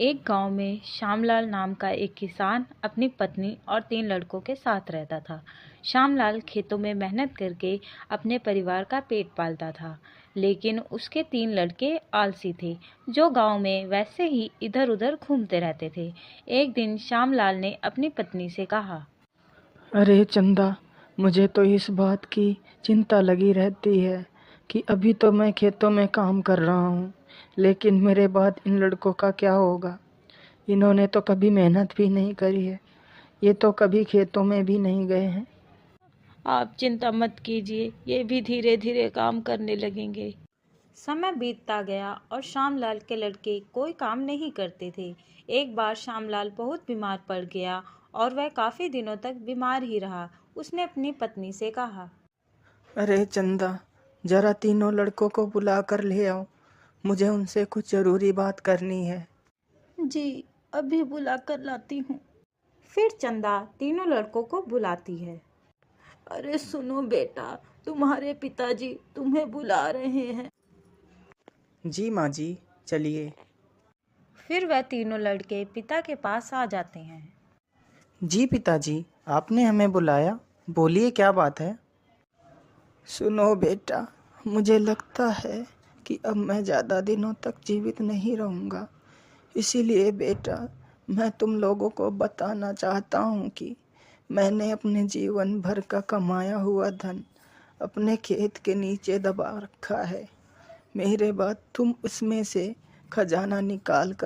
एक गांव में श्यामलाल नाम का एक किसान अपनी पत्नी और 3 लड़कों के साथ रहता था। श्यामलाल खेतों में मेहनत करके अपने परिवार का पेट पालता था, लेकिन उसके 3 लड़के आलसी थे, जो गांव में वैसे ही इधर-उधर घूमते रहते थे। एक दिन श्यामलाल ने अपनी पत्नी से कहा, अरे चंदा, मुझे तो इस बात की चिंता लगी रहती है कि अभी तो मैं खेतों में काम कर रहा हूँ, लेकिन मेरे बाद इन लड़कों का क्या होगा। इन्होंने तो कभी मेहनत भी नहीं करी है, ये तो कभी खेतों में भी नहीं गए हैं। आप चिंता मत कीजिए, ये भी धीरे धीरे काम करने लगेंगे। समय बीतता गया और श्यामलाल के लड़के कोई काम नहीं करते थे। एक बार श्यामलाल बहुत बीमार पड़ गया और वह काफी दिनों तक बीमार ही रहा। उसने अपनी पत्नी से कहा, अरे चंदा, जरा तीनों लड़कों को बुला कर ले आओ, मुझे उनसे कुछ ज़रूरी बात करनी है। जी, अभी बुला कर लाती हूँ। फिर चंदा तीनों लड़कों को बुलाती है। अरे सुनो बेटा, तुम्हारे पिताजी तुम्हें बुला रहे हैं। जी माँ जी, चलिए। फिर वह तीनों लड़के पिता के पास आ जाते हैं। जी पिताजी, आपने हमें बुलाया, बोलिए क्या बात है। सुनो बेटा, मुझे लगता है कि अब मैं ज़्यादा दिनों तक जीवित नहीं रहूँगा। इसीलिए बेटा, मैं तुम लोगों को बताना चाहता हूँ कि मैंने अपने जीवन भर का कमाया हुआ धन अपने खेत के नीचे दबा रखा है। मेरे बाद तुम उसमें से खजाना निकाल कर